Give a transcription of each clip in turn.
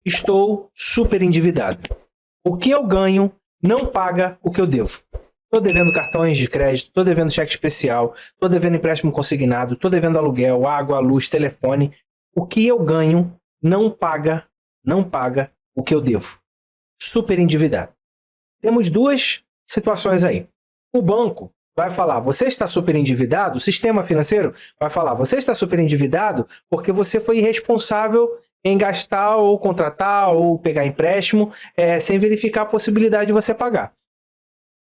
Estou super endividado. O que eu ganho não paga o que eu devo. Estou devendo cartões de crédito, estou devendo cheque especial, estou devendo empréstimo consignado, estou devendo aluguel, água, luz, telefone. O que eu ganho não paga o que eu devo. Super endividado. Temos duas situações aí. O banco vai falar, você está super endividado, o sistema financeiro vai falar, você está super endividado porque você foi irresponsável em gastar ou contratar ou pegar empréstimo sem verificar a possibilidade de você pagar.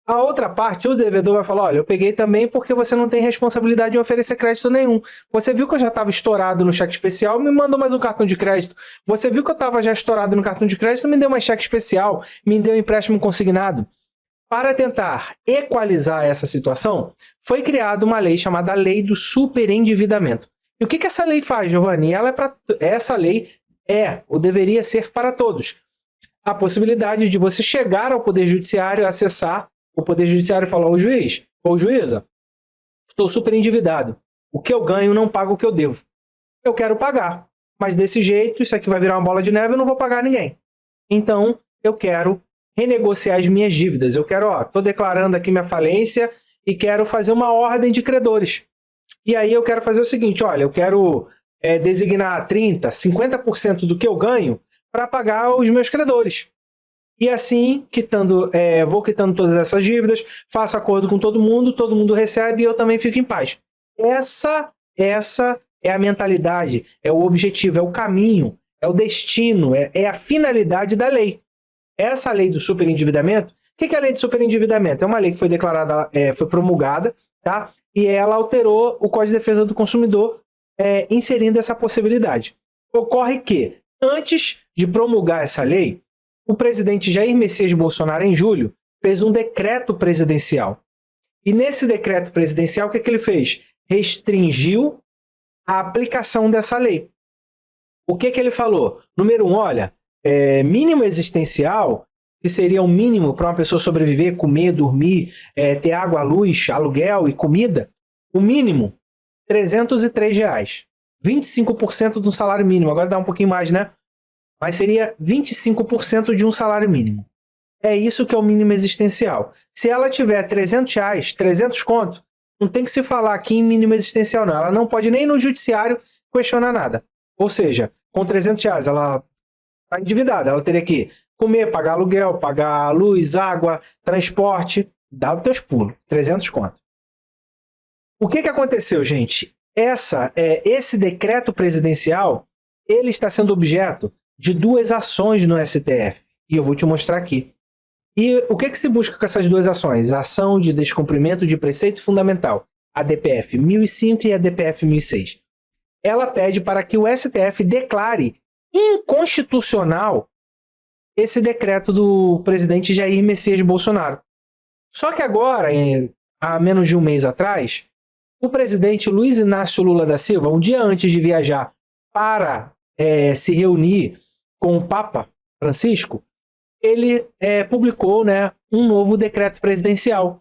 A outra parte, o devedor vai falar, olha, eu peguei também porque você não tem responsabilidade em oferecer crédito nenhum. Você viu que eu já estava estourado no cheque especial, me mandou mais um cartão de crédito. Você viu que eu estava já estourado no cartão de crédito, me deu mais cheque especial, me deu empréstimo consignado. Para tentar equalizar essa situação, foi criada uma lei chamada Lei do Superendividamento. E o que essa lei faz, Giovanni? Essa lei ou deveria ser para todos. A possibilidade de você chegar ao Poder Judiciário, acessar o Poder Judiciário e falar, ô juiz, ô juíza, estou super endividado. O que eu ganho não paga o que eu devo. Eu quero pagar, mas desse jeito, isso aqui vai virar uma bola de neve e eu não vou pagar a ninguém. Então, eu quero renegociar as minhas dívidas. Eu quero, estou declarando aqui minha falência e quero fazer uma ordem de credores. E aí eu quero fazer o seguinte, olha, eu quero designar 30%, 50% do que eu ganho para pagar os meus credores. E assim, vou quitando todas essas dívidas, faço acordo com todo mundo recebe e eu também fico em paz. Essa é a mentalidade, é o objetivo, é o caminho, é o destino, é a finalidade da lei. Essa lei do superendividamento, o que é a lei do superendividamento? É uma lei que foi declarada, foi promulgada, tá? E ela alterou o Código de Defesa do Consumidor, inserindo essa possibilidade. Ocorre que, antes de promulgar essa lei, o presidente Jair Messias Bolsonaro, em julho, fez um decreto presidencial. E nesse decreto presidencial, o que ele fez? Restringiu a aplicação dessa lei. O que ele falou? Número 1, olha, mínimo existencial, que seria o mínimo para uma pessoa sobreviver, comer, dormir, ter água, luz, aluguel e comida, o mínimo, R$303. 25% do salário mínimo. Agora dá um pouquinho mais, né? Mas seria 25% de um salário mínimo. É isso que é o mínimo existencial. Se ela tiver R$300, 300 conto, não tem que se falar aqui em mínimo existencial, não. Ela não pode nem no judiciário questionar nada. Ou seja, com R$300, ela está endividada. Ela teria que comer, pagar aluguel, pagar luz, água, transporte. Dá os teus pulos. 300 conto. O que aconteceu, gente? Esse decreto presidencial, ele está sendo objeto de duas ações no STF. E eu vou te mostrar aqui. E o que se busca com essas duas ações? A ação de descumprimento de preceito fundamental, a DPF 1005 e a DPF 1006. Ela pede para que o STF declare inconstitucional esse decreto do presidente Jair Messias Bolsonaro. Só que agora, há menos de um mês atrás, o presidente Luiz Inácio Lula da Silva, um dia antes de viajar para se reunir com o Papa Francisco, ele publicou, um novo decreto presidencial,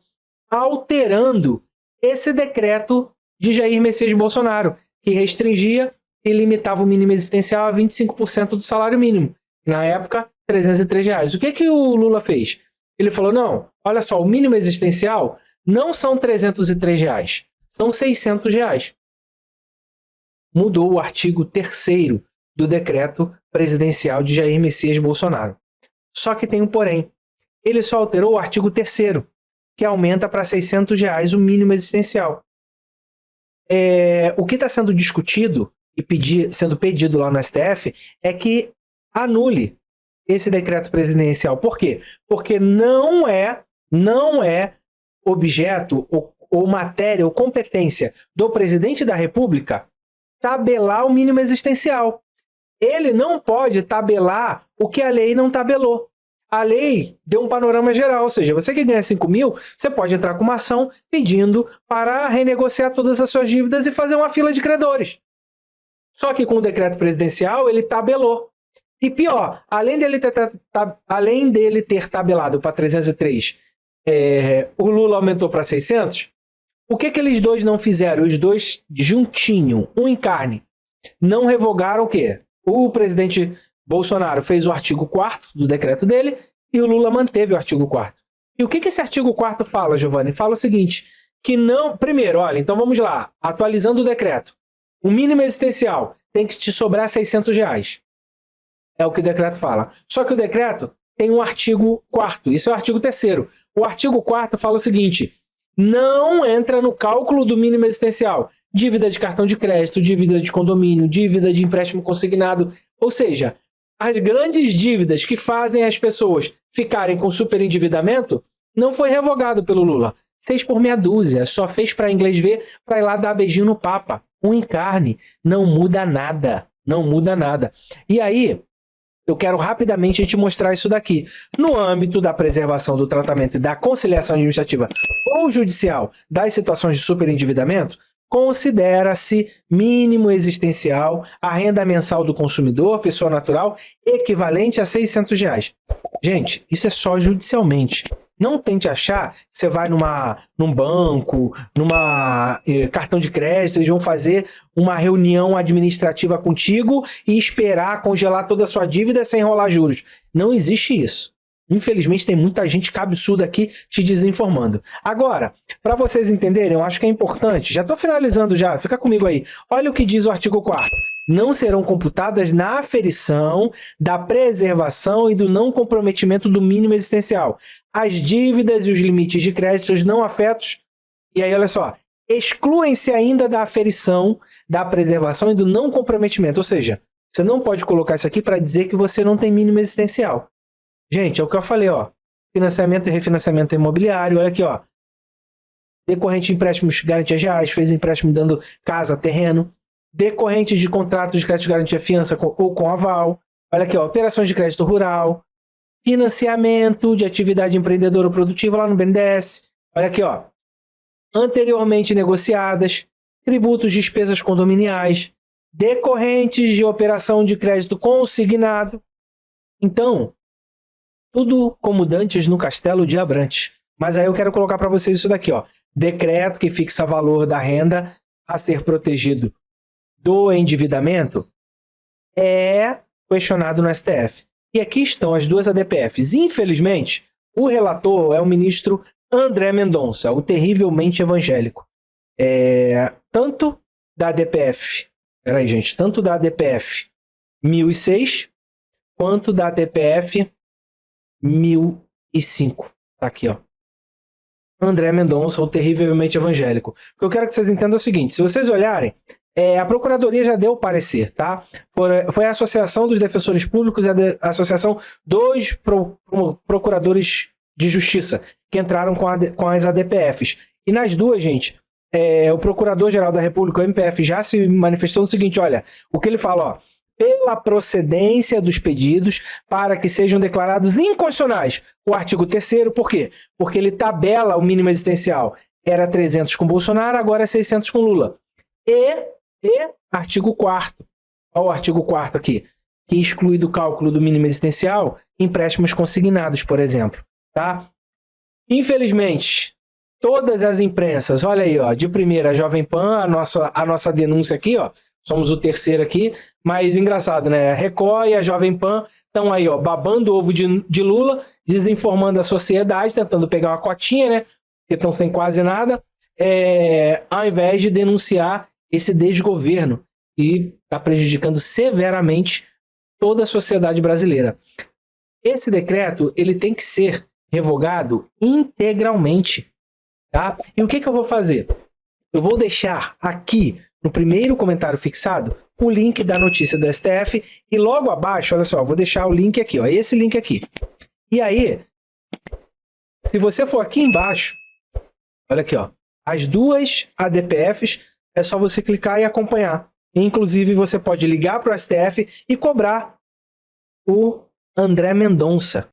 alterando esse decreto de Jair Messias Bolsonaro, que restringia e limitava o mínimo existencial a 25% do salário mínimo. Na época, R$303. O que o Lula fez? Ele falou, não, olha só, o mínimo existencial não são R$303, são R$600. Mudou o artigo 3º do decreto presidencial de Jair Messias Bolsonaro. Só que tem um porém. Ele só alterou o artigo 3º, que aumenta para R$600 o mínimo existencial. O que está sendo discutido e sendo pedido lá no STF é que anule esse decreto presidencial. Por quê? Porque não é objeto ou matéria ou competência do presidente da República tabelar o mínimo existencial. Ele não pode tabelar o que a lei não tabelou. A lei deu um panorama geral, ou seja, você que ganha 5 mil, você pode entrar com uma ação pedindo para renegociar todas as suas dívidas e fazer uma fila de credores. Só que com o decreto presidencial, ele tabelou. E pior, além dele ter tabelado para 303, o Lula aumentou para 600, o que eles dois não fizeram? Os dois juntinho, um em carne, não revogaram o quê? O presidente Bolsonaro fez o artigo 4º do decreto dele e o Lula manteve o artigo 4º. E o que esse artigo 4º fala, Giovanni? Fala o seguinte, que não... Primeiro, olha, então vamos lá, atualizando o decreto. O mínimo existencial tem que te sobrar R$600. É o que o decreto fala. Só que o decreto tem um artigo 4º, isso é o artigo 3º. O artigo 4º fala o seguinte, não entra no cálculo do mínimo existencial dívida de cartão de crédito, dívida de condomínio, dívida de empréstimo consignado, ou seja, as grandes dívidas que fazem as pessoas ficarem com superendividamento não foi revogado pelo Lula. 6 por meia dúzia, só fez para inglês ver, para ir lá dar beijinho no Papa. Um encarne, não muda nada, não muda nada. E aí, eu quero rapidamente te mostrar isso daqui. No âmbito da preservação do tratamento e da conciliação administrativa ou judicial das situações de superendividamento, considera-se mínimo existencial a renda mensal do consumidor, pessoa natural, equivalente a R$600. Gente, isso é só judicialmente. Não tente achar que você vai num banco, cartão de crédito, eles vão fazer uma reunião administrativa contigo e esperar congelar toda a sua dívida sem enrolar juros. Não existe isso. Infelizmente tem muita gente cabeçuda aqui te desinformando. Agora, para vocês entenderem, eu acho que é importante, já estou finalizando já, fica comigo aí. Olha o que diz o artigo 4º. Não serão computadas na aferição da preservação e do não comprometimento do mínimo existencial as dívidas e os limites de créditos não afetos. E aí, olha só, excluem-se ainda da aferição, da preservação e do não comprometimento. Ou seja, você não pode colocar isso aqui para dizer que você não tem mínimo existencial. Gente, é o que eu falei, ó. Financiamento e refinanciamento imobiliário, olha aqui, ó. Decorrente de empréstimos garantias reais, fez empréstimo dando casa, terreno. Decorrentes de contratos de crédito de garantia fiança ou com aval. Olha aqui, ó, operações de crédito rural. Financiamento de atividade empreendedora ou produtiva lá no BNDES. Olha aqui, ó. Anteriormente negociadas. Tributos, despesas condominiais. Decorrentes de operação de crédito consignado. Então, tudo como dantes no castelo de Abrantes. Mas aí eu quero colocar para vocês isso daqui, ó. Decreto que fixa valor da renda a ser protegido do endividamento é questionado no STF. E aqui estão as duas ADPFs. Infelizmente, o relator é o ministro André Mendonça, o terrivelmente evangélico. Tanto da ADPF, peraí, gente, tanto da ADPF 1006 quanto da ADPF 1005. Tá aqui, ó. André Mendonça, o terrivelmente evangélico. O que eu quero que vocês entendam é o seguinte: se vocês olharem, a Procuradoria já deu o parecer, tá? Foi a Associação dos Defensores Públicos e a Associação dos Procuradores de Justiça que entraram com as ADPFs. E nas duas, gente, o Procurador-Geral da República, o MPF, já se manifestou no seguinte, olha, o que ele fala, ó, pela procedência dos pedidos para que sejam declarados inconstitucionais o artigo 3º, por quê? Porque ele tabela o mínimo existencial. Era 300 com Bolsonaro, agora é 600 com Lula. E artigo 4º. Olha o artigo 4º aqui, que exclui do cálculo do mínimo existencial empréstimos consignados, por exemplo. Tá? Infelizmente, todas as imprensas, olha aí, ó, de primeira a Jovem Pan, a nossa denúncia aqui, ó, somos o terceiro aqui, mas engraçado, né? A Record e a Jovem Pan estão aí, ó, babando o ovo de Lula, desinformando a sociedade, tentando pegar uma cotinha, né? Porque estão sem quase nada, ao invés de denunciar esse desgoverno que está prejudicando severamente toda a sociedade brasileira. Esse decreto ele tem que ser revogado integralmente, tá? E o que eu vou fazer? Eu vou deixar aqui no primeiro comentário fixado o link da notícia do STF e logo abaixo, olha só, vou deixar o link aqui, ó, esse link aqui. E aí, se você for aqui embaixo, olha aqui, ó, as duas ADPFs, é só você clicar e acompanhar. Inclusive, você pode ligar para o STF e cobrar o André Mendonça.